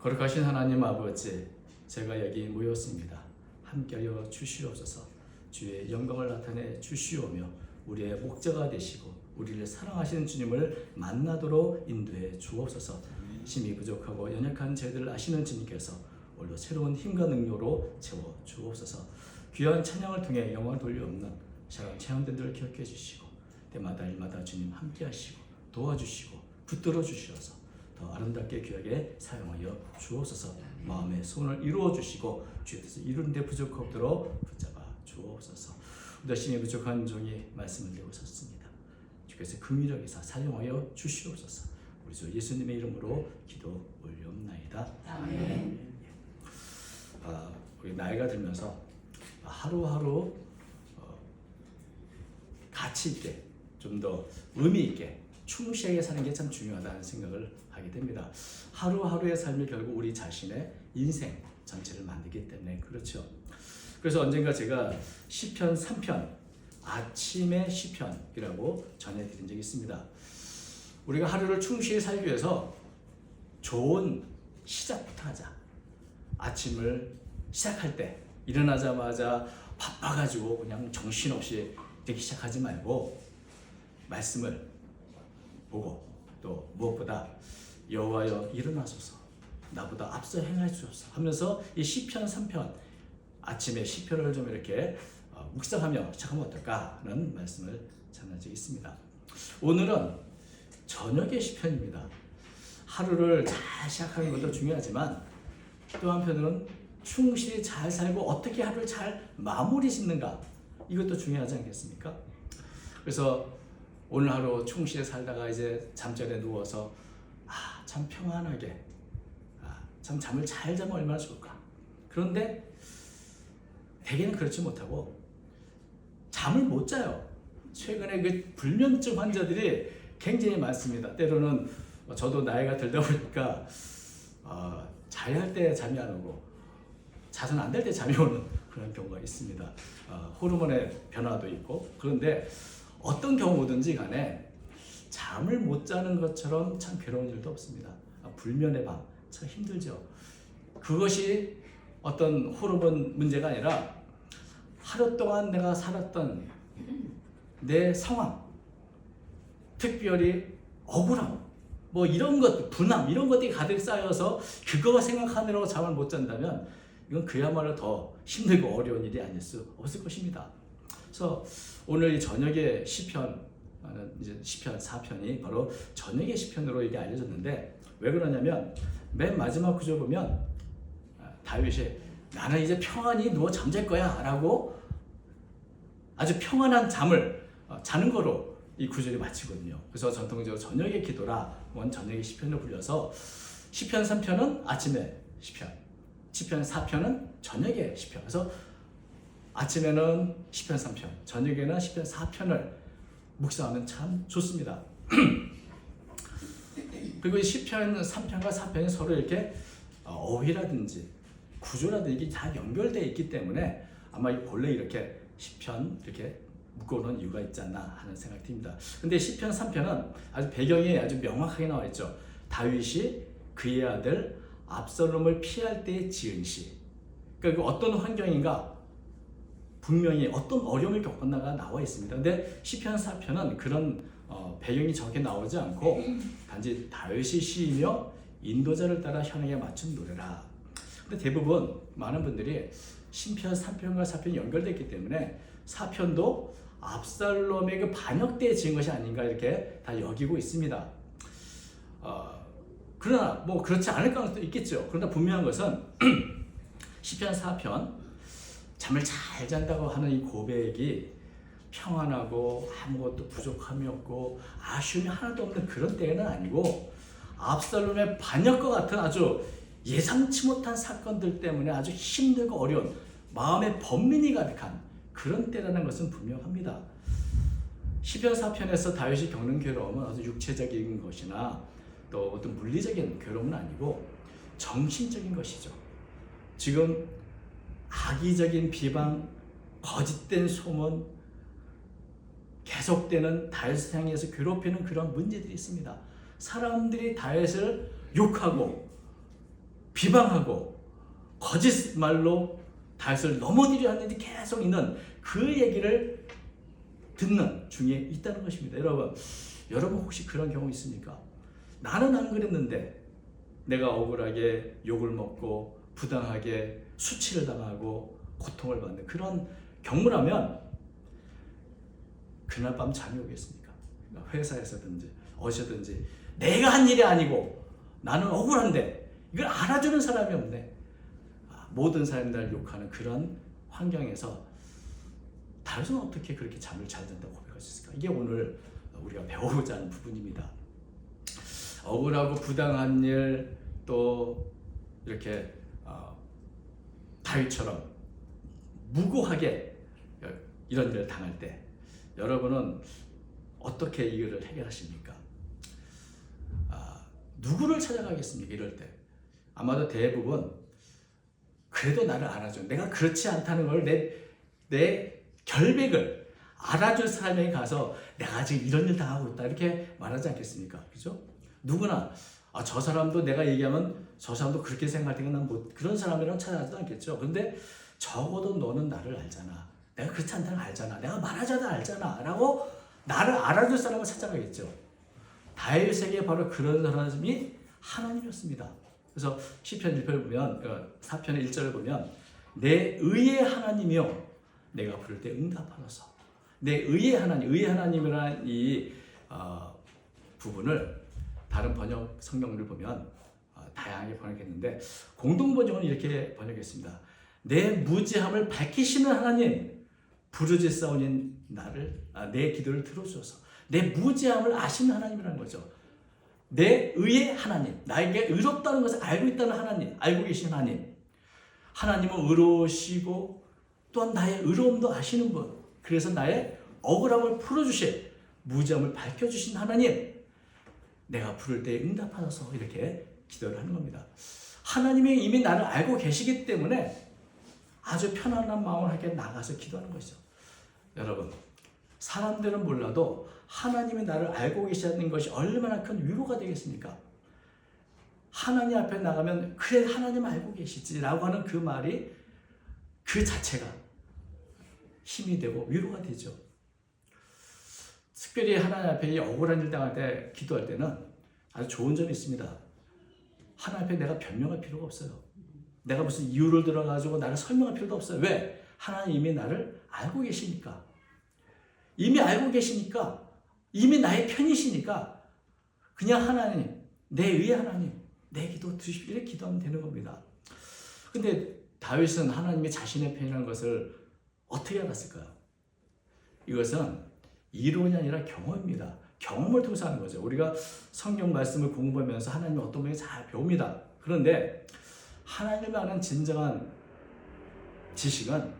거룩하신 하나님 아버지, 제가 여기 모였습니다. 함께하여 주시옵소서. 주의 영광을 나타내 주시오며 우리의 목자가 되시고 우리를 사랑하시는 주님을 만나도록 인도해 주옵소서. 힘이 부족하고 연약한 저희들을 아시는 주님께서 오늘도 새로운 힘과 능력으로 채워 주옵소서. 귀한 찬양을 통해 영광을 돌려옵는 사랑 체험들을 기억해 주시고 때마다 일마다 주님 함께 하시고 도와주시고 붙들어 주시어서 더 아름답게 귀하게 사용하여 주옵소서. 마음의 소원을 이루어 주시고 주의 뜻을 이루는 데 부족하도록 붙잡아 주옵소서. 열심히 부족한 종이 말씀을 내고 섰습니다. 주께서 긍휼히 여기사 사용하여 주시옵소서. 우리 주 예수님의 이름으로 기도 올려옵나이다. 아멘. 우리 나이가 들면서 하루하루 가치 있게 좀 더 의미 있게 충실하게 사는 게 참 중요하다는 생각을 하게 됩니다. 하루하루의 삶이 결국 우리 자신의 인생 전체를 만들기 때문에 그렇죠. 그래서 언젠가 제가 시편 3편 아침의 시편이라고 전해드린 적이 있습니다. 우리가 하루를 충실히 살기 위해서 좋은 시작부터 하자. 아침을 시작할 때 일어나자마자 바빠가지고 그냥 정신없이 되기 시작하지 말고 말씀을 보고 또 무엇보다 여호와여 일어나소서 나보다 앞서 행하소서 하면서 이 시편 3편 아침에 시편을 좀 이렇게 묵상하며 시작하면 어떨까 하는 말씀을 전한 적이 있습니다. 오늘은 저녁의 시편입니다. 하루를 잘 시작하는 것도 중요하지만 또 한편으로는 충실히 잘 살고 어떻게 하루를 잘 마무리 짓는가 이것도 중요하지 않겠습니까? 그래서 오늘 하루 충실히 살다가 이제 잠자리에 누워서 참 평안하게 참 잠을 잘 자면 얼마나 좋을까. 그런데 대개는 그렇지 못하고 잠을 못 자요. 최근에 그 불면증 환자들이 굉장히 많습니다. 때로는 저도 나이가 들다 보니까 자야 할 때 잠이 안 오고 자선 안 될 때 잠이 오는 그런 경우가 있습니다. 호르몬의 변화도 있고. 그런데 어떤 경우든지 간에 잠을 못 자는 것처럼 참 괴로운 일도 없습니다. 불면의 밤 참 힘들죠. 그것이 어떤 호르몬 문제가 아니라 하루 동안 내가 살았던 내 상황, 특별히 억울함, 뭐 이런 것, 분함 이런 것들이 가득 쌓여서 그거 생각하느라고 잠을 못 잔다면 이건 그야말로 더 힘들고 어려운 일이 아닐 수 없을 것입니다. 그래서 오늘 이 저녁의 시편, 이제 시편 4편이 바로 저녁의 시편으로 이게 알려졌는데 왜 그러냐면 맨 마지막 구절 보면 다윗이 나는 이제 평안히 누워 잠잘 거야 라고 아주 평안한 잠을 자는 거로 이 구절이 마치거든요. 그래서 전통적으로 저녁의 기도라 원 저녁의 시편으로 불려서 시편 3편은 아침의 시편, 시편 4편은 저녁의 시편. 그래서 아침에는 시편 3편, 저녁에는 시편 4편을 묵상하면 참 좋습니다. 그리고 이 시편 3편과 4편이 서로 이렇게 어휘라든지 구조라든지 이게 다 연결되어 있기 때문에 아마 본래 이렇게 시편 이렇게 묶어놓은 이유가 있지 않나 하는 생각이 듭니다. 근데 시편 3편은 아주 배경이 아주 명확하게 나와 있죠. 다윗이 그의 아들 압살롬을 피할 때 지은 시. 그러니까 어떤 환경인가 분명히 어떤 어려움을 겪었나가 나와 있습니다. 근데 시편 4편은 그런 배경이 정확히 나오지 않고 단지 다윗이 시이며 인도자를 따라 현행에 맞춘 노래라. 근데 대부분 많은 분들이 시편 3편과 4편이 연결됐기 때문에 4편도 압살롬의 그 반역 때 지은 것이 아닌가 이렇게 다 여기고 있습니다. 그러나 뭐 그렇지 않을 가능성도 있겠죠. 그러나 분명한 것은 시편 4편 잠을 잘 잔다고 하는 이 고백이 평안하고 아무것도 부족함이 없고 아쉬움이 하나도 없는 그런 때는 아니고 압살롬의 반역과 같은 아주 예상치 못한 사건들 때문에 아주 힘들고 어려운 마음의 번민이 가득한 그런 때라는 것은 분명합니다. 시편 4편에서 다윗이 겪는 괴로움은 아주 육체적인 것이나 또 어떤 물리적인 괴로움은 아니고 정신적인 것이죠. 지금 악의적인 비방, 거짓된 소문, 계속되는 다윗을 향해서 괴롭히는 그런 문제들이 있습니다. 사람들이 다윗을 욕하고 비방하고 거짓말로 다윗을 넘어뜨려 하는데 계속 있는 그 얘기를 듣는 중에 있다는 것입니다. 여러분 혹시 그런 경우 있습니까? 나는 안 그랬는데 내가 억울하게 욕을 먹고 부당하게 수치를 당하고 고통을 받는 그런 경우라면 그날 밤 잠이 오겠습니까? 회사에서든지 어디서든지 내가 한 일이 아니고 나는 억울한데 이걸 알아주는 사람이 없네. 모든 사람이 날 욕하는 그런 환경에서 다윗은 어떻게 그렇게 잠을 잘 잔다고 고백할 수 있을까? 이게 오늘 우리가 배우고자 하는 부분입니다. 억울하고 부당한 일, 또 이렇게 다윗처럼 무고하게 이런 일을 당할 때 여러분은 어떻게 이거를 해결하십니까? 누구를 찾아가겠습니까? 이럴 때 아마도 대부분 그래도 나를 알아줘, 내가 그렇지 않다는 걸 내 결백을 알아줄 사람에게 가서 내가 지금 이런 일 당하고 있다 이렇게 말하지 않겠습니까? 그죠? 누구나 저 사람도 내가 얘기하면 저 사람도 그렇게 생각할 테니까 난 뭐 그런 사람이랑 찾아가지도 않겠죠. 그런데 적어도 너는 나를 알잖아, 내가 그렇지 않다는 걸 알잖아, 내가 말하자도 알잖아 라고 나를 알아줄 사람을 찾아가겠죠. 다윗에게 바로 그런 사람이 하나님이었습니다. 그래서 시편 1편을 보면 4편의 1절을 보면 내 의의 하나님이여 내가 부를 때 응답하소서. 내 의의 하나님, 의의 하나님이라는 이 부분을 다른 번역 성경을 보면 다양하게 번역했는데 공동 번역은 이렇게 번역했습니다. 내 무지함을 밝히시는 하나님, 부르짖사오니 내 기도를 들어주소서. 내 무지함을 아시는 하나님이라는 거죠. 내 의의 하나님, 나에게 의롭다는 것을 알고 있다는 하나님, 알고 계신 하나님. 하나님은 의로우시고 또한 나의 의로움도 아시는 분, 그래서 나의 억울함을 풀어주실, 무지함을 밝혀주신 하나님, 내가 부를 때 응답하셔서 이렇게 기도를 하는 겁니다. 하나님이 이미 나를 알고 계시기 때문에 아주 편안한 마음을 함께 나가서 기도하는 것이죠. 여러분, 사람들은 몰라도 하나님이 나를 알고 계시다는 것이 얼마나 큰 위로가 되겠습니까? 하나님 앞에 나가면 그래 하나님 알고 계시지라고 하는 그 말이 그 자체가 힘이 되고 위로가 되죠. 특별히 하나님 앞에 이 억울한 일 당할 때 기도할 때는 아주 좋은 점이 있습니다. 하나님 앞에 내가 변명할 필요가 없어요. 내가 무슨 이유를 들어가지고 나를 설명할 필요도 없어요. 왜? 하나님 이미 나를 알고 계시니까. 이미 알고 계시니까, 이미 나의 편이시니까 그냥 하나님, 내 위에 하나님, 내 기도 드십시오 이렇게 기도하면 되는 겁니다. 근데 다윗은 하나님이 자신의 편이라는 것을 어떻게 알았을까요? 이것은 이론이 아니라 경험입니다. 경험을 통해서 하는 거죠. 우리가 성경 말씀을 공부하면서 하나님이 어떤 분인지 잘 배웁니다. 그런데 하나님을 아는 진정한 지식은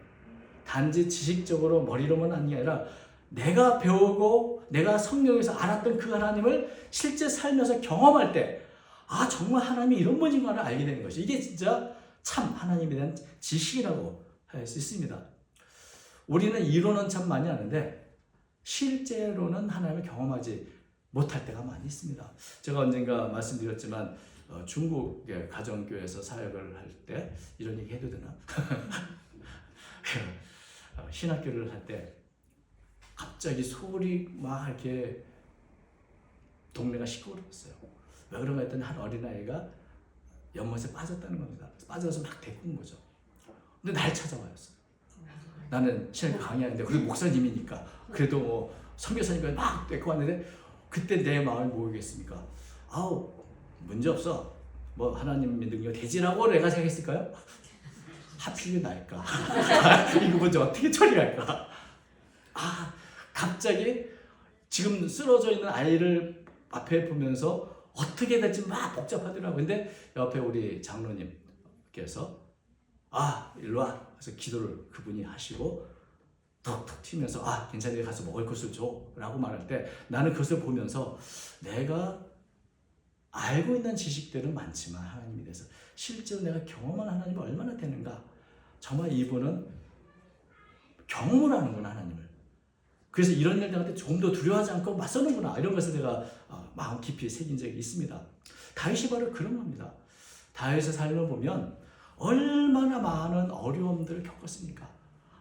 단지 지식적으로 머리로만 하는 게 아니라 내가 배우고 내가 성경에서 알았던 그 하나님을 실제 살면서 경험할 때 정말 하나님이 이런 분인 걸 알게 되는 것이, 이게 진짜 참 하나님에 대한 지식이라고 할 수 있습니다. 우리는 이론은 참 많이 아는데 실제로는 하나님을 경험하지 못할 때가 많이 있습니다. 제가 언젠가 말씀드렸지만 중국의 가정교회에서 사역을 할 때 이런 얘기 해도 되나? 신학교를 할 때 갑자기 소리 막 이렇게 동네가 시끄러웠어요. 왜 그런가 했더니 한 어린아이가 연못에 빠졌다는 겁니다. 빠져서 막 데리고 거죠. 근데 날 찾아와요. 나는 신학교 강의하는데 그래도 목사님이니까 그래도 뭐 선교사니까 막 데리고 왔는데 그때 내 마음이 뭐겠습니까? 문제 없어. 뭐 하나님의 능력 되지라고 내가 생각했을까요? 하필 나일까? 이거 먼저 어떻게 처리할까? 갑자기 지금 쓰러져 있는 아이를 앞에 보면서 어떻게 될지 막 복잡하더라고요. 근데 옆에 우리 장로님께서 일로 와. 그래서 기도를 그분이 하시고 툭툭 튀면서 괜찮아, 가서 먹을 것을 줘 라고 말할 때 나는 그것을 보면서 내가 알고 있는 지식들은 많지만 하나님에 대해서 실제로 내가 경험한 하나님이 얼마나 되는가, 정말 이분은 경험을 하는구나 하나님을. 그래서 이런 일 당할 때 조금 더 두려워하지 않고 맞서는구나, 이런 것을 내가 마음 깊이 새긴 적이 있습니다. 다윗이 바로 그런 겁니다. 다윗의 삶을 보면 얼마나 많은 어려움들을 겪었습니까?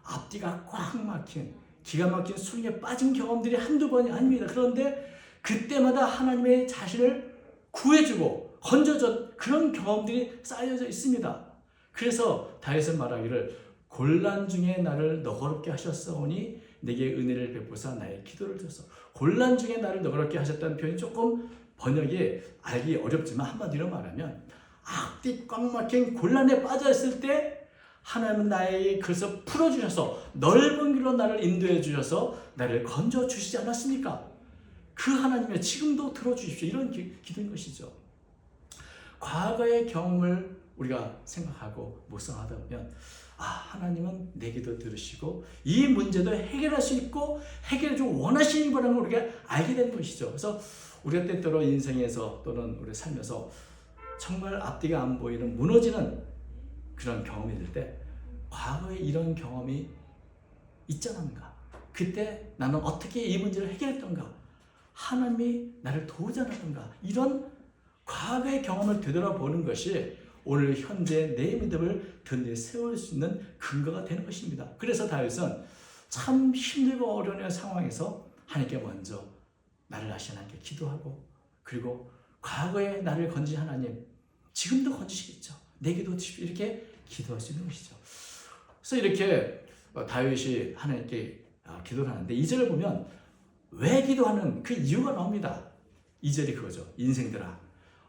앞뒤가 꽉 막힌 기가 막힌 수렁에 빠진 경험들이 한두 번이 아닙니다. 그런데 그때마다 하나님의 자신을 구해주고 건져준 그런 경험들이 쌓여져 있습니다. 그래서 다윗은 말하기를 곤란 중에 나를 너그럽게 하셨사오니 내게 은혜를 베푸사 나의 기도를 들었어. 곤란 중에 나를 너그럽게 하셨다는 표현이 조금 번역이 알기 어렵지만 한마디로 말하면 앞뒤 꽉 막힌 곤란에 빠져 있을 때 하나님은 나의 그래서 풀어주셔서 넓은 길로 나를 인도해 주셔서 나를 건져 주시지 않았습니까? 그 하나님의 지금도 들어주십시오. 이런 기도인 것이죠. 과거의 경험을 우리가 생각하고 묵상하다 보면 하나님은 내 기도 들으시고 이 문제도 해결할 수 있고 해결해 주고 원하시는 거라는 걸 우리가 알게 되는 것이죠. 그래서 우리가 때때로 인생에서 또는 우리 삶에서 정말 앞뒤가 안 보이는 무너지는 그런 경험이 들 때 과거에 이런 경험이 있지 않은가? 그때 나는 어떻게 이 문제를 해결했던가? 하나님이 나를 도우지 않았던가? 이런 과거의 경험을 되돌아보는 것이 오늘 현재 내 믿음을 든든히 세울 수 있는 근거가 되는 것입니다. 그래서 다윗은 참 힘들고 어려운 상황에서 하나님께 먼저 나를 아시는 하나님께 기도하고 그리고 과거에 나를 건진 하나님 지금도 건지시겠죠. 내게도 주십시오. 이렇게 기도할 수 있는 것이죠. 그래서 이렇게 다윗이 하나님께 기도를 하는데 2절을 보면 왜 기도하는 그 이유가 나옵니다. 2절이 그거죠. 인생들아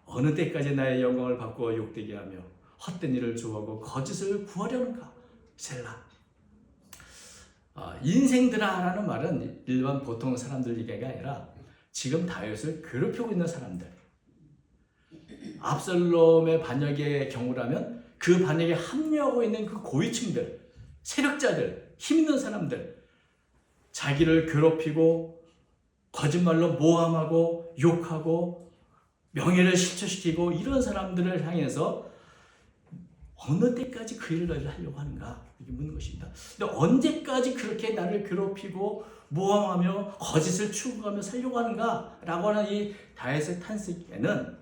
어느 때까지 나의 영광을 바꾸어 욕되게 하며 헛된 일을 좋아하고 거짓을 구하려는가? 셀라. 인생들아라는 말은 일반 보통 사람들 얘기가 아니라 지금 다윗을 괴롭히고 있는 사람들. 압살롬의 반역의 경우라면 그 반역에 합류하고 있는 그 고위층들, 세력자들, 힘 있는 사람들, 자기를 괴롭히고 거짓말로 모함하고 욕하고 명예를 실추시키고 이런 사람들을 향해서 어느 때까지 그 일을 너희를 하려고 하는가? 이게 묻는 것입니다. 근데 언제까지 그렇게 나를 괴롭히고 모함하며 거짓을 추구하며 살려고 하는가? 라고 하는 이 다윗의 탄식에는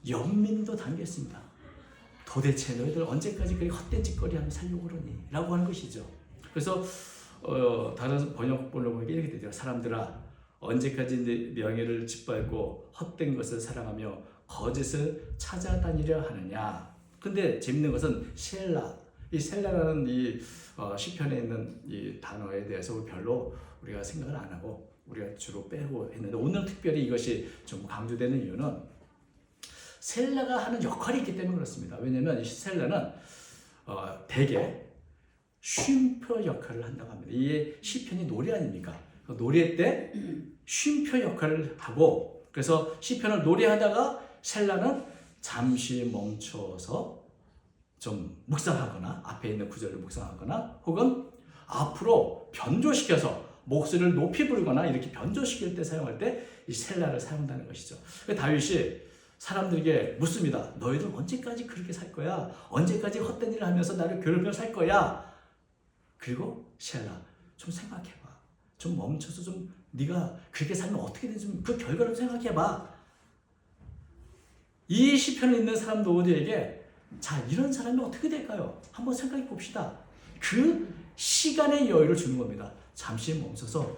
연민도 담겨 있습니다. 도대체 너희들 언제까지 그렇게 헛된 짓거리하며 살려고 그러니? 라고 하는 것이죠. 그래서 다른 번역본을 보니까 이렇게 되죠. 사람들아 언제까지 내 명예를 짓밟고 헛된 것을 사랑하며 거짓을 찾아다니려 하느냐. 근데 재밌는 것은 셀라. 이 셀라라는 이 시편에 있는 이 단어에 대해서 별로 우리가 생각을 안 하고 우리가 주로 빼고 했는데 오늘 특별히 이것이 좀 강조되는 이유는 셀라가 하는 역할이 있기 때문에 그렇습니다. 왜냐하면 이 셀라는 대개 쉼표 역할을 한다고 합니다. 이게 시편이 노래 아닙니까? 노래 때 쉼표 역할을 하고 그래서 시편을 노래하다가 셀라는 잠시 멈춰서 좀 묵상하거나 앞에 있는 구절을 묵상하거나 혹은 앞으로 변조시켜서 목소리를 높이 부르거나 이렇게 변조시킬 때 사용할 때 이 셀라를 사용한다는 것이죠. 다윗이 사람들에게 묻습니다. 너희들 언제까지 그렇게 살 거야? 언제까지 헛된 일을 하면서 나를 괴롭히며 살 거야? 그리고 셀라 좀 생각해봐. 좀 멈춰서 좀 네가 그렇게 살면 어떻게 되는지 좀 그 결과를 생각해봐. 이 시편을 읽는 사람 모두에게 자 이런 사람이 어떻게 될까요? 한번 생각해 봅시다. 그 시간의 여유를 주는 겁니다. 잠시 멈춰서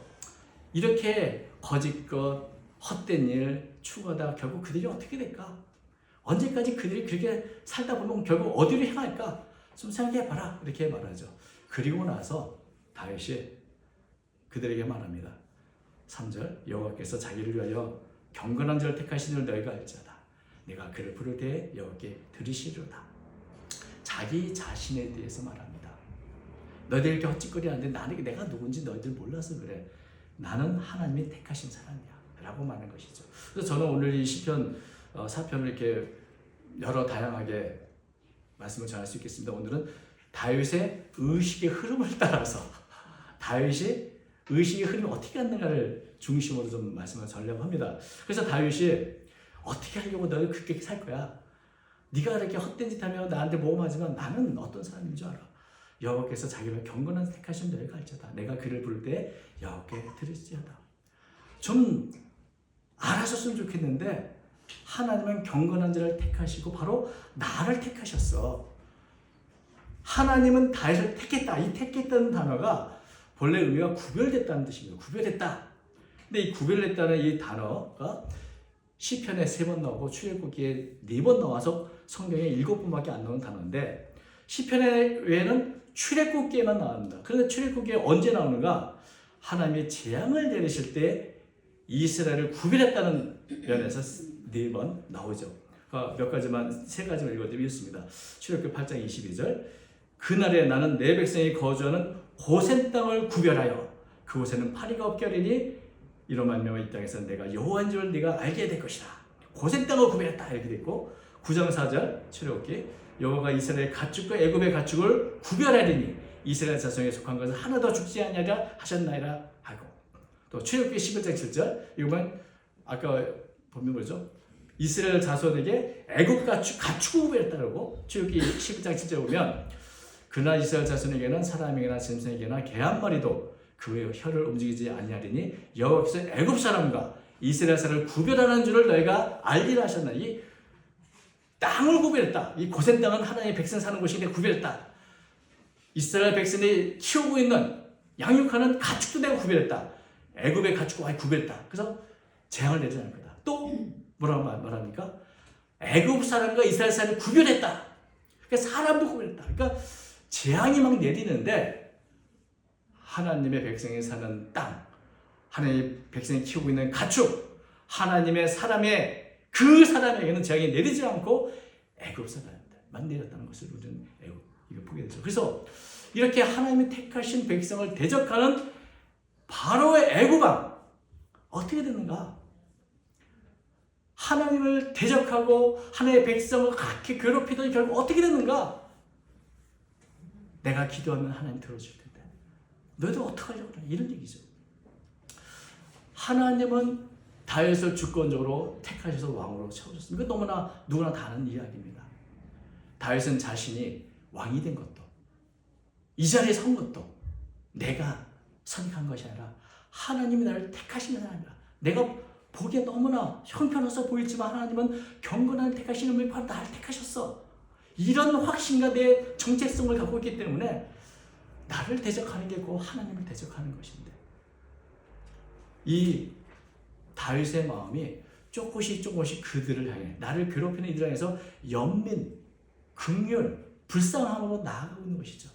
이렇게 거짓것, 헛된 일 추구하다 결국 그들이 어떻게 될까? 언제까지 그들이 그렇게 살다 보면 결국 어디로 향할까? 좀 생각해봐라. 이렇게 말하죠. 그리고 나서 다윗이 그들에게 말합니다. 3절 여호와께서 자기를 위하여 경건한 자를 택하신 줄 너희가 알지어다. 내가 그를 부를 때에 여호와께 들으시리로다. 자기 자신에 대해서 말합니다. 너희들 이렇게 헛짓거리하는데 나는 내가 누군지 너희들 몰라서 그래. 나는 하나님이 택하신 사람이야 라고 말하는 것이죠. 그래서 저는 오늘 이 시편 4편을 이렇게 여러 다양하게 말씀을 전할 수 있겠습니다. 오늘은 다윗의 의식의 흐름을 따라서 다윗이 의식의 흐름이 어떻게 갔는가를 중심으로 좀 말씀을 전하려고 합니다. 그래서 다윗이 어떻게 하려고 너희 그렇게 살 거야? 네가 이렇게 헛된 짓 하며 나한테 모험하지만 나는 어떤 사람인 줄 알아. 여호와께서 자기를 경건한 택하신 너희가 알지어다. 내가 그를 부를 때 여호와께 들으시지어다. 좀 알아줬으면 좋겠는데 하나님은 경건한 자를 택하시고 바로 나를 택하셨어. 하나님은 다윗을 택했다. 이 택했다는 단어가 본래 의미가 구별됐다는 뜻입니다. 구별했다. 근데 이 구별했다는 이 단어가 시편에 3번 나오고 출애굽기에 4번 나와서 성경에 7번밖에 안 나오는 단어인데 시편에 외에는 출애굽기에만 나옵니다. 그런데 출애굽기에 언제 나오는가? 하나님이 재앙을 내리실 때 이스라엘을 구별했다는 면에서 4번 나오죠. 몇 가지만 3가지만 읽어드리겠습니다. 출애굽기 8장 22절 그날에 나는 내 백성이 거주하는 고센 땅을 구별하여 그곳에는 파리가 없게 하리니 이로 말미암아 이 땅에서 내가 여호와인 줄 네가 알게 될 것이다. 고센 땅을 구별했다 이렇게 됐고 9장 4절 출애굽기 여호와가 이스라엘 가축과 애굽의 가축을 구별하리니 이스라엘 자손에 속한 것은 하나도 죽지 아니하리라 하셨나이다 하고 또 출애굽기 11장 7절 이거만 아까 보면 뭐죠? 이스라엘 자손에게 애굽 가축을 구별했다고 출애굽기 11장 7절 보면 그날 이스라엘 자손에게는 사람에게나 짐승에게나 개 한 마리도 그 혀를 움직이지 아니하리니 여호와께서 애굽 사람과 이스라엘 사람을 구별하는 줄을 너희가 알리라 하셨나. 이 땅을 구별했다. 이 고센 땅은 하나님의 백성 사는 곳인데 구별했다. 이스라엘 백성이 키우고 있는 양육하는 가축도 내가 구별했다. 애굽의 가축과 구별했다. 그래서 재앙을 내지 않을 거다. 또 뭐라고 말합니까? 애굽 사람과 이스라엘 사람을 구별했다. 그러니까 사람도 구별했다. 그러니까 재앙이 막 내리는데 하나님의 백성이 사는 땅, 하나님의 백성이 키우고 있는 가축, 하나님의 사람의 그 사람에게는 재앙이 내리지 않고 애굽 사람만 내렸다는 것을 우리는 이거 보게 되죠. 그래서 이렇게 하나님이 택하신 백성을 대적하는 바로의 애굽 왕 어떻게 됐는가? 하나님을 대적하고 하나님의 백성을 그렇게 괴롭히더니 결국 어떻게 됐는가? 내가 기도하면 하나님 들어줄 텐데 너희들 어떡하려고 그래? 이런 얘기죠. 하나님은 다윗을 주권적으로 택하셔서 왕으로 세우셨습니다. 이거 너무나 누구나 다 아는 이야기입니다. 다윗은 자신이 왕이 된 것도 이 자리에 선 것도 내가 선택한 것이 아니라 하나님이 나를 택하신 게 아니라 내가 보기에 너무나 형편없어 보이지만 하나님은 경건한 택하시는 분이 바로 나를 택하셨어. 이런 확신과 내 정체성을 갖고 있기 때문에 나를 대적하는 게 곧 하나님을 대적하는 것인데 이 다윗의 마음이 조금씩 그들을 향해 나를 괴롭히는 이들을 향해서 연민, 긍휼, 불쌍함으로 나아가고 있는 것이죠.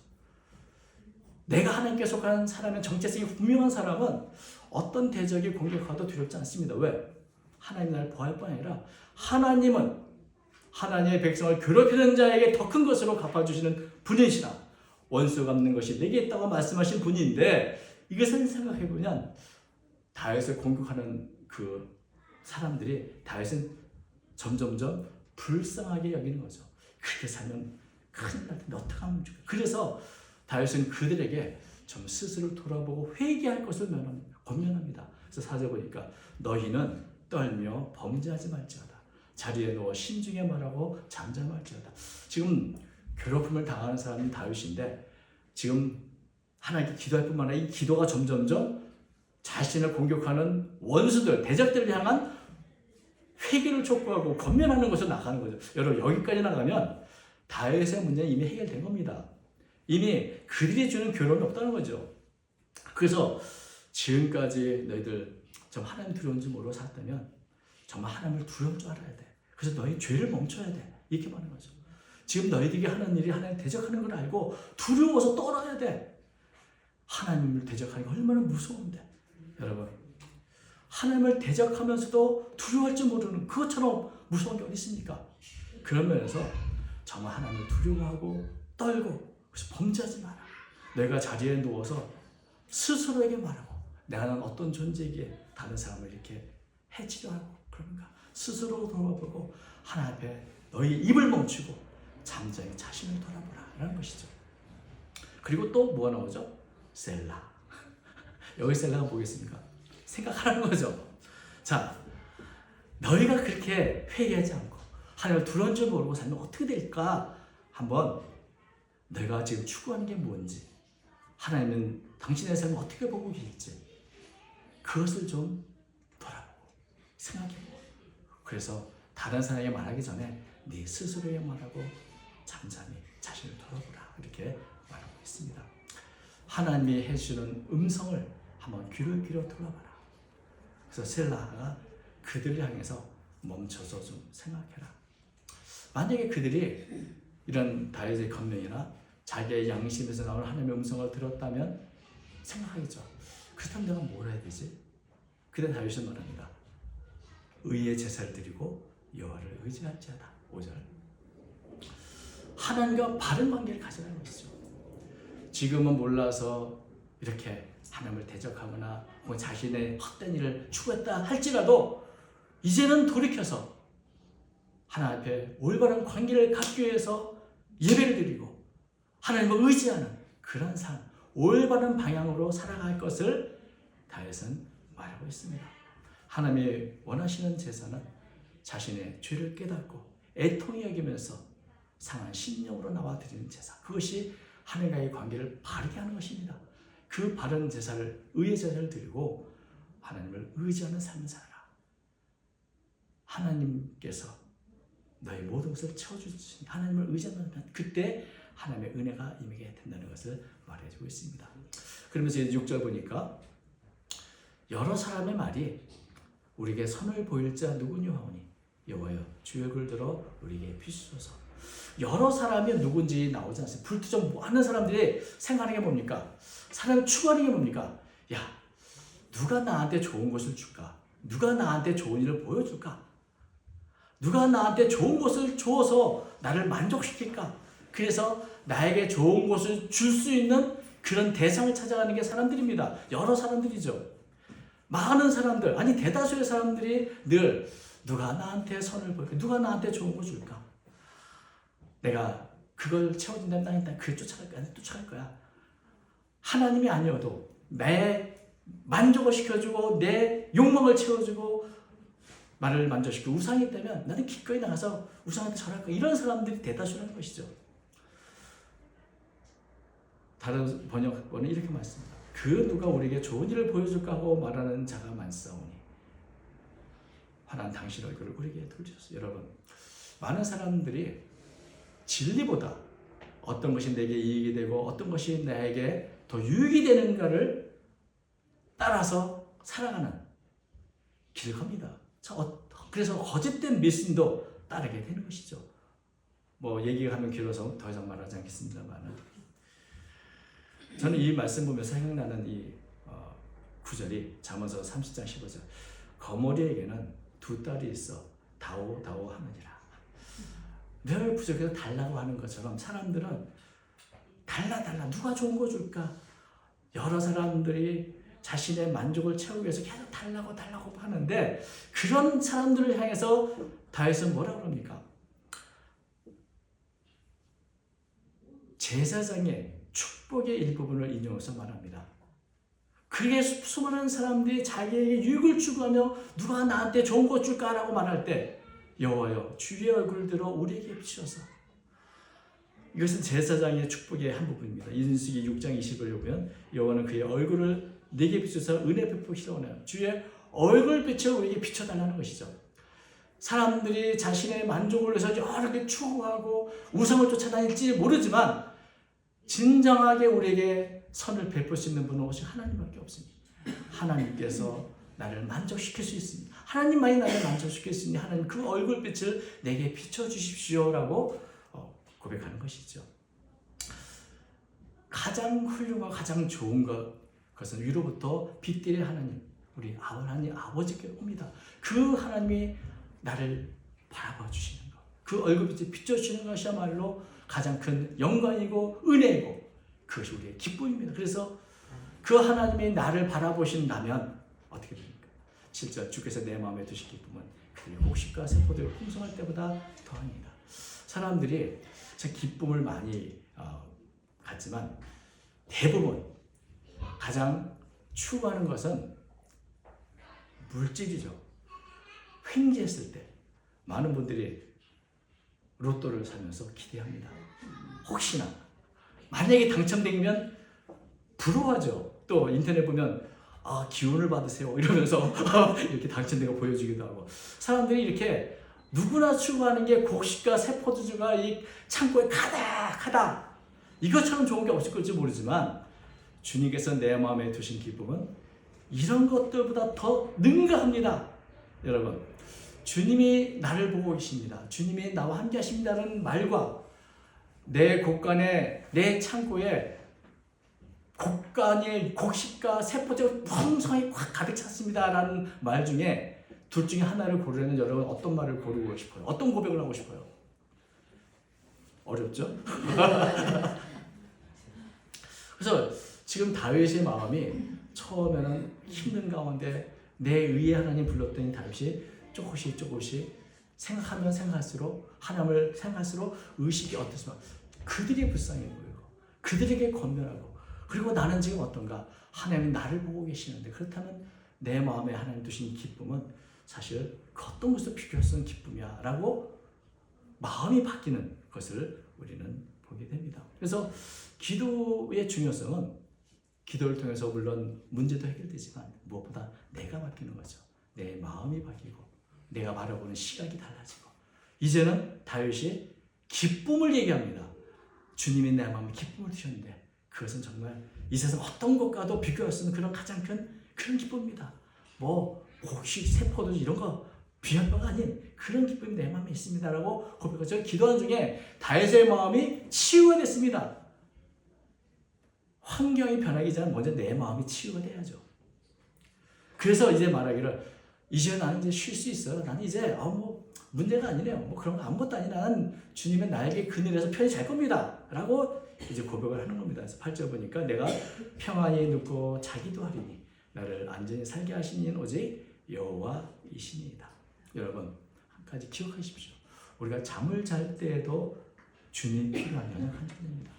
내가 하나님께 속한 사람의 정체성이 분명한 사람은 어떤 대적이 공격하도 두렵지 않습니다. 왜? 하나님 나를 보호할 뿐 아니라 하나님은 하나님의 백성을 괴롭히는 자에게 더 큰 것으로 갚아주시는 분이시라. 원수 갚는 것이 내게 있다고 말씀하신 분인데 이것을 생각해보면 다윗을 공격하는 그 사람들이 다윗은 점점점 불쌍하게 여기는 거죠. 그렇게 살면 큰일 날 텐데 어떡하면 좋겠다. 그래서 다윗은 그들에게 좀 스스로 돌아보고 회개할 것을 권면합니다. 그래서 4절 보니까 너희는 떨며 범죄하지 말지어다. 자리에 누워 신중히 말하고 잠잠할지어다. 지금 괴롭힘을 당하는 사람이 다윗인데 지금 하나님께 기도할 뿐만 아니라 이 기도가 점점점 자신을 공격하는 원수들, 대적들을 향한 회개를 촉구하고 권면하는 것으로 나가는 거죠. 여러분 여기까지 나가면 다윗의 문제는 이미 해결된 겁니다. 이미 그들이 주는 괴로움이 없다는 거죠. 그래서 지금까지 너희들 좀 하나님 두려운 줄 모르고 살았다면 정말 하나님을 두려울 줄 알아야 돼. 그래서 너희 죄를 멈춰야 돼. 이렇게 말하는 거죠. 지금 너희들이 하는 일이 하나님 대적하는 걸 알고 두려워서 떨어야 돼. 하나님을 대적하는 게 얼마나 무서운데. 여러분 하나님을 대적하면서도 두려워할 줄 모르는 그것처럼 무서운 게 어디 있습니까? 그런 면에서 정말 하나님을 두려워하고 떨고 그래서 범죄하지 마라. 내가 자리에 누워서 스스로에게 말하고 내가 난 어떤 존재이기에 다른 사람을 이렇게 해치려 하고 그런가 스스로 돌아보고 하나님 앞에 너희 입을 멈추고 잠잠히 자신을 돌아보라 라는 것이죠. 그리고 또 뭐가 나오죠? 셀라. 여기 셀라가 뭐겠습니까? 생각하라는 거죠. 자, 너희가 그렇게 회개하지 않고 하나님을 두려운 줄 모르고 살면 어떻게 될까? 한번 너희가 지금 추구하는 게 뭔지 하나님은 당신의 삶을 어떻게 보고 계실지 그것을 좀 돌아보고 생각해보고 그래서 다른 사람에게 말하기 전에 네 스스로에게 말하고 잠잠히 자신을 돌아보라 이렇게 말하고 있습니다. 하나님이 해주는 음성을 한번 귀를 기울여 들어봐라. 그래서 셀라가 그들을 향해서 멈춰서 좀 생각해라. 만약에 그들이 이런 다윗의 권면이나 자기의 양심에서 나오는 하나님의 음성을 들었다면 생각하겠죠. 그렇다면 내가 뭘 해야 되지? 그때 다윗은 말합니다. 의의 제사를 드리고 여호와를 의지할지어다. 5절. 하나님과 바른 관계를 가지라는 것이죠. 지금은 몰라서 이렇게 하나님을 대적하거나 혹은 자신의 헛된 일을 추구했다 할지라도 이제는 돌이켜서 하나님 앞에 올바른 관계를 갖기 위해서 예배를 드리고 하나님을 의지하는 그런 삶, 올바른 방향으로 살아갈 것을 다윗은 말하고 있습니다. 하나님이 원하시는 제사는 자신의 죄를 깨닫고 애통히 여기면서 상한 심령으로 나와 드리는 제사, 그것이 하나님과의 관계를 바르게 하는 것입니다. 그 바른 제사를, 의의 제사를 드리고 하나님을 의지하는 삶을 살아라. 하나님께서 너의 모든 것을 채워주시니 하나님을 의지하면 그때 하나님의 은혜가 임하게 된다는 것을 말해주고 있습니다. 그러면서 6절 보니까 여러 사람의 말이 우리에게 선을 보일 자 누구냐 하오니 여호와여 주의 얼굴을 들어 우리에게 비추소서. 여러 사람이 누군지 나오지 않습니다. 불투정 많은 사람들이 생각하는 게 뭡니까? 사람이 추구하는 게 뭡니까? 야, 누가 나한테 좋은 것을 줄까? 누가 나한테 좋은 일을 보여줄까? 누가 나한테 좋은 것을 주어서 나를 만족시킬까? 그래서 나에게 좋은 것을 줄 수 있는 그런 대상을 찾아가는 게 사람들입니다. 여러 사람들이죠. 많은 사람들, 아니 대다수의 사람들이 늘 누가 나한테 선을 보일까? 누가 나한테 좋은 거 줄까? 내가 그걸 채워준다면 나 일단 그걸 쫓아갈 거야. 쫓아갈 거야. 하나님이 아니어도 내 만족을 시켜주고 내 욕망을 채워주고 나를 만족시키고 우상이 있다면 나는 기꺼이 나가서 우상한테 절할 거야. 이런 사람들이 대다수라는 것이죠. 다른 번역본은 이렇게 말씀합니다. 그 누가 우리에게 좋은 일을 보여줄까 하고 말하는 자가 많사오니 환한 당신 얼굴을 우리에게 돌리소서. 여러분, 많은 사람들이 진리보다 어떤 것이 내게 이익이 되고 어떤 것이 나에게 더 유익이 되는가를 따라서 살아가는 길을 겁니다. 그래서 거짓된 믿음도 따르게 되는 것이죠. 뭐 얘기하면 길어서 더 이상 말하지 않겠습니다만 저는 이 말씀 보면서 생각나는 이 구절이 잠언서 30장 15절. 거머리에게는 두 딸이 있어 다오 하느니라. 늘 부족해서 달라고 하는 것처럼 사람들은 달라 누가 좋은 거 줄까? 여러 사람들이 자신의 만족을 채우기 위해서 계속 달라고 하는데 그런 사람들을 향해서 다윗은 뭐라고 합니까? 제사장의 축복의 일부분을 인용해서 말합니다. 그게 수많은 사람들이 자기에게 유익을 추구하며 누가 나한테 좋은 것 줄까라고 말할 때 여호와여 주의 얼굴을 들어 우리에게 비추소서. 이것은 제사장의 축복의 한 부분입니다. 민수기 6장 20을 보면 여호와는 그의 얼굴을 내게 비추셔서 은혜 베푸시라고 하네요. 주의 얼굴빛을 우리에게 비춰달라는 것이죠. 사람들이 자신의 만족을 위해서 여러 개 추구하고 우상을 쫓아다닐지 모르지만 진정하게 우리에게 선을 베풀 수 있는 분은 오직 하나님밖에 없습니다. 하나님께서 나를 만족시킬 수 있습니다. 하나님만이 나를 만족시킬 수 있는 하나님 그 얼굴빛을 내게 비춰주십시오라고 고백하는 것이죠. 가장 훌륭하고 가장 좋은 것은 위로부터 빛들의 하나님, 우리 하나님 아버지께 옵니다. 그 하나님이 나를 바라봐 주시는 것, 그 얼굴빛을 비춰주시는 것이야말로 가장 큰 영광이고 은혜이고 그것이 우리의 기쁨입니다. 그래서 그 하나님이 나를 바라보신다면 어떻게 됩니까? 7절 주께서 내 마음에 두신 기쁨은 그 곡식과 세포들을 풍성할 때보다 더합니다. 사람들이 참 기쁨을 많이 갖지만 대부분 가장 추구하는 것은 물질이죠. 횡재했을 때 많은 분들이 로또를 사면서 기대합니다. 혹시나 만약에 당첨되면 부러워하죠. 또 인터넷 보면 기운을 받으세요 이러면서 이렇게 당첨된 거 보여주기도 하고 사람들이 이렇게 누구나 추구하는 게 곡식과 새포도주가 이 창고에 가득하다. 이것처럼 좋은 게 없을 걸지 모르지만 주님께서 내 마음에 두신 기쁨은 이런 것들보다 더 능가합니다. 여러분, 주님이 나를 보고 계십니다. 주님이 나와 함께 하십니다라는 말과 내 곳간에, 내 창고에 곡간에 곡식과 새포도주가 풍성히 가득 찼습니다라는 말 중에 둘 중에 하나를 고르려면 여러분 어떤 말을 고르고 싶어요? 어떤 고백을 하고 싶어요? 어렵죠? 그래서 지금 다윗의 마음이 처음에는 힘든 가운데 내 의에 하나님 불렀더니 다윗이 조금씩 생각하면 생각할수록 하나님을 생각할수록 의식이 어떻습니까? 그들이 불쌍해 보이고 그들에게 권면하고 그리고 나는 지금 어떤가? 하나님이 나를 보고 계시는데 그렇다면 내 마음에 하나님 두신 기쁨은 사실 그 어떤 것도 비교할 수 없는 기쁨이야 라고 마음이 바뀌는 것을 우리는 보게 됩니다. 그래서 기도의 중요성은 기도를 통해서 물론 문제도 해결되지만 무엇보다 내가 바뀌는 거죠. 내 마음이 바뀌고 내가 바라보는 시각이 달라지고 이제는 다윗이 기쁨을 얘기합니다. 주님이 내 마음에 기쁨을 주셨는데 그것은 정말 이 세상 어떤 것과도 비교할 수 없는 그런 가장 큰 그런 기쁨입니다. 뭐 곡식, 새포도주 이런 거 귀한 바가 아닌 그런 기쁨이 내 마음에 있습니다라고 고백하죠. 기도하는 중에 다윗의 마음이 치유가 됐습니다. 환경이 변하기 전에 먼저 내 마음이 치유가 돼야죠. 그래서 이제 말하기를 이제 나는 이제 쉴 수 있어요. 나는 이제 뭐 문제가 아니네요. 뭐 그런 거 아무것도 아니 나는 주님은 나에게 그늘에서 편히 잘 겁니다. 라고 이제 고백을 하는 겁니다. 그래서 8절 보니까 내가 평안히 눕고 자기도 하리니 나를 안전히 살게 하신 이는 오직 여호와이시니이다. 여러분 한 가지 기억하십시오. 우리가 잠을 잘 때에도 주님이 필요한 연약한 존재입니다.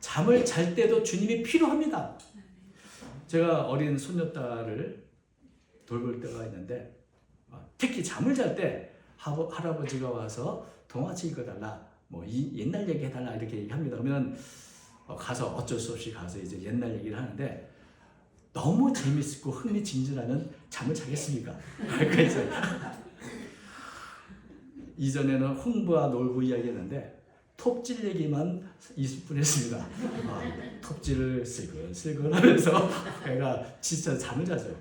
잠을 잘 때도 주님이 필요합니다. 제가 어린 손녀딸을 돌볼 때가 있는데 특히 잠을 잘 때 할아버지가 와서 동화책 읽어달라, 뭐 옛날 얘기 해달라 이렇게 얘기합니다. 그러면 가서 어쩔 수 없이 가서 이제 옛날 얘기를 하는데 너무 재밌고 흥미진진하면 잠을 자겠습니까? 그래서 이전에는 흥부와 놀부 이야기했는데 톱질 얘기만 20분 했습니다. 톱질을 슬글슬글 하면서 애가 진짜 잠을 자죠.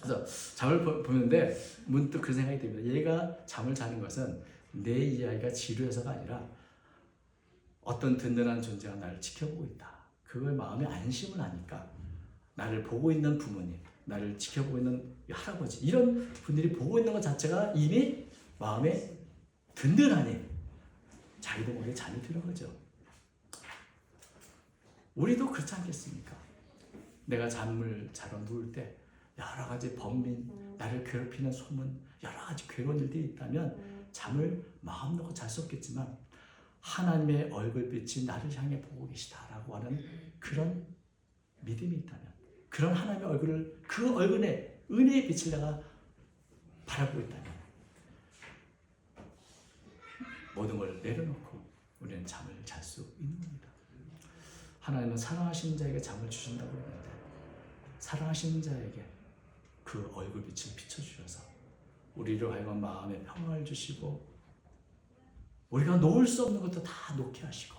그래서 잠을 보는데 문득 그 생각이 듭니다. 얘가 잠을 자는 것은 내 이야기가 지루해서가 아니라 어떤 든든한 존재가 나를 지켜보고 있다. 그걸 마음에 안심을 하니까 나를 보고 있는 부모님, 나를 지켜보고 있는 할아버지 이런 분들이 보고 있는 것 자체가 이미 마음에 든든하니 자기도 모르게 잠이 드는 거죠. 우리도 그렇지 않겠습니까? 내가 잠을 자러 누울 때 여러 가지 번민, 나를 괴롭히는 소문, 여러 가지 괴로운 일들이 있다면 잠을 마음 놓고 잘 수 없겠지만 하나님의 얼굴빛이 나를 향해 보고 계시다라고 하는 그런 믿음이 있다면 그런 하나님의 얼굴을 그 얼굴에 은혜의 빛을 내가 바라보고 있다면 모든 걸 내려놓고 우리는 잠을 잘 수 있는 겁니다. 하나님은 사랑하시는 자에게 잠을 주신다고 했는데 사랑하시는 자에게 그 얼굴빛을 비춰주셔서 우리를 하여금 마음에 평안을 주시고 우리가 놓을 수 없는 것도 다 놓게 하시고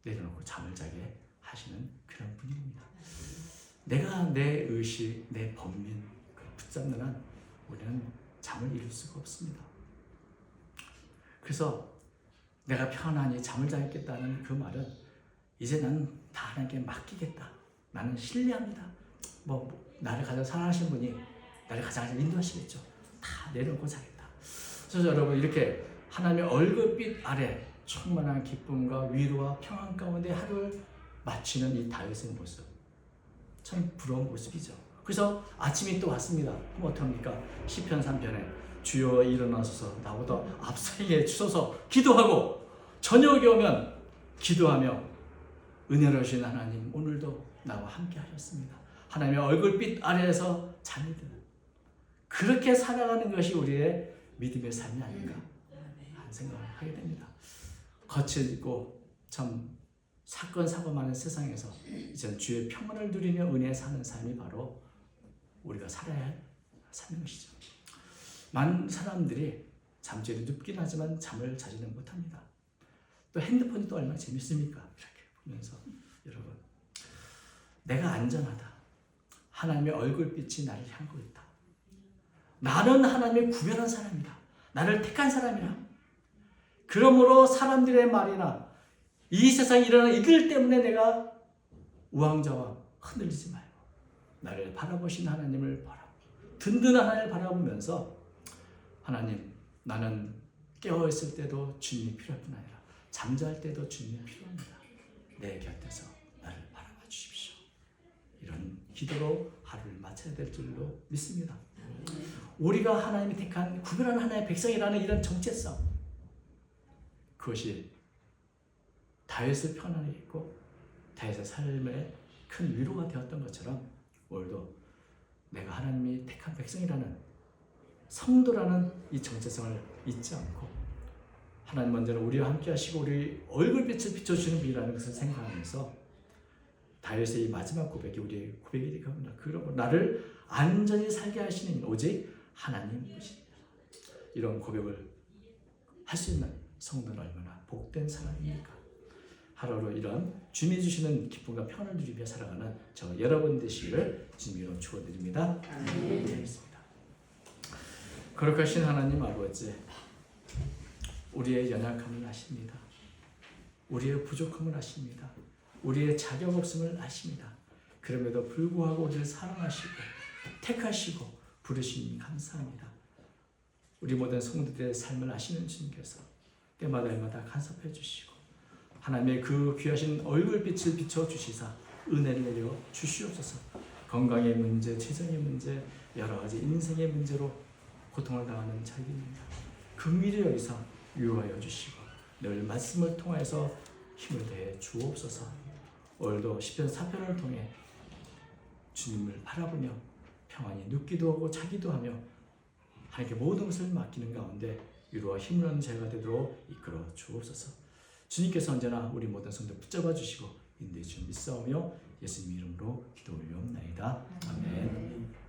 내려놓고 잠을 자게 하시는 그런 분입니다. 내가 내 의식, 내 번민 붙잡는 한 우리는 잠을 이룰 수가 없습니다. 그래서 내가 편안히 잠을 자겠다는 그 말은 이제 나는 다 하나님께 맡기겠다. 나는 신뢰합니다. 나를 가장 사랑하시는 분이 나를 가장 인도하시겠죠. 다 내려놓고 자겠다. 그래서 여러분 이렇게 하나님의 얼굴빛 아래 충만한 기쁨과 위로와 평안 가운데 하루를 마치는 이 다윗의 모습 참 부러운 모습이죠. 그래서 아침이 또 왔습니다. 그럼 어떡합니까? 시편 3편에 주여 일어나소서 나보다 앞서게 주소서 기도하고 저녁이 오면 기도하며 은혜로우신 하나님 오늘도 나와 함께 하셨습니다. 하나님의 얼굴빛 아래에서 잠이 드는 그렇게 살아가는 것이 우리의 믿음의 삶이 아닌가 하는 생각을 하게 됩니다. 거칠고 참 사건 사고 많은 세상에서 이제 주의 평안을 누리며 은혜에 사는 삶이 바로 우리가 살아야 할 삶인 것이죠. 많은 사람들이 잠자리 눕긴 하지만 잠을 자지는 못합니다. 또 핸드폰이 또 얼마나 재밌습니까? 이렇게 보면서 여러분, 내가 안전하다. 하나님의 얼굴빛이 나를 향하고 있다. 나는 하나님의 구별한 사람이다. 나를 택한 사람이라. 그러므로 사람들의 말이나 이 세상에 일어나는 이들 때문에 내가 우왕좌왕 흔들리지 말고 나를 바라보신 하나님을 든든한 하나님을 바라보면서 하나님, 나는 깨어있을 때도 주님이 필요할 뿐 아니라 잠잘 때도 주님이 필요합니다. 내 곁에서 나를 바라봐 주십시오. 이런 기도로 하루를 마쳐야 될 줄로 믿습니다. 우리가 하나님이 택한 구별한 하나님의 백성이라는 이런 정체성, 그것이 다윗을 편안하게 했고 다윗의 삶에 큰 위로가 되었던 것처럼 오늘도 내가 하나님이 택한 백성이라는 성도라는 이 정체성을 잊지 않고 하나님 먼저는 우리와 함께 하시고 우리 얼굴빛을 비춰주시는 분이라는 것을 생각하면서 다윗의 이 마지막 고백이 우리의 고백이 되게 합니다. 그러고 나를 안전히 살게 하시는 오직 하나님이십니다. 이런 고백을 할 수 있는 성도는 얼마나 복된 사람입니까? 하루하루 이런 주님이 주시는 기쁨과 편을 누리며 살아가는 저 여러분 되시기를 주님으로 축원드립니다. 아멘. 거룩하신 하나님 아버지, 우리의 연약함을 아십니다. 우리의 부족함을 아십니다. 우리의 자격 없음을 아십니다. 그럼에도 불구하고 우리를 사랑하시고 택하시고 부르시니 감사합니다. 우리 모든 성도들의 삶을 아시는 주님께서 때마다 간섭해 주시고 하나님의 그 귀하신 얼굴빛을 비춰주시사 은혜를 내려 주시옵소서. 건강의 문제, 재정의 문제, 여러 가지 인생의 문제로 고통을 당하는 자기입니다. 긍휼히 여기서 위로하여 주시고 늘 말씀을 통하여서 힘을 더해 주옵소서. 오늘도 시편 4편을 통해 주님을 바라보며 평안히 눕기도 하고 자기도 하며 하나님께 모든 것을 맡기는 가운데 위로와 힘을 얻는 제가 되도록 이끌어 주옵소서. 주님께서 언제나 우리 모든 성도 붙잡아 주시고 인도해 주시는 믿사오며 예수님 이름으로 기도 올리옵나이다. 아멘.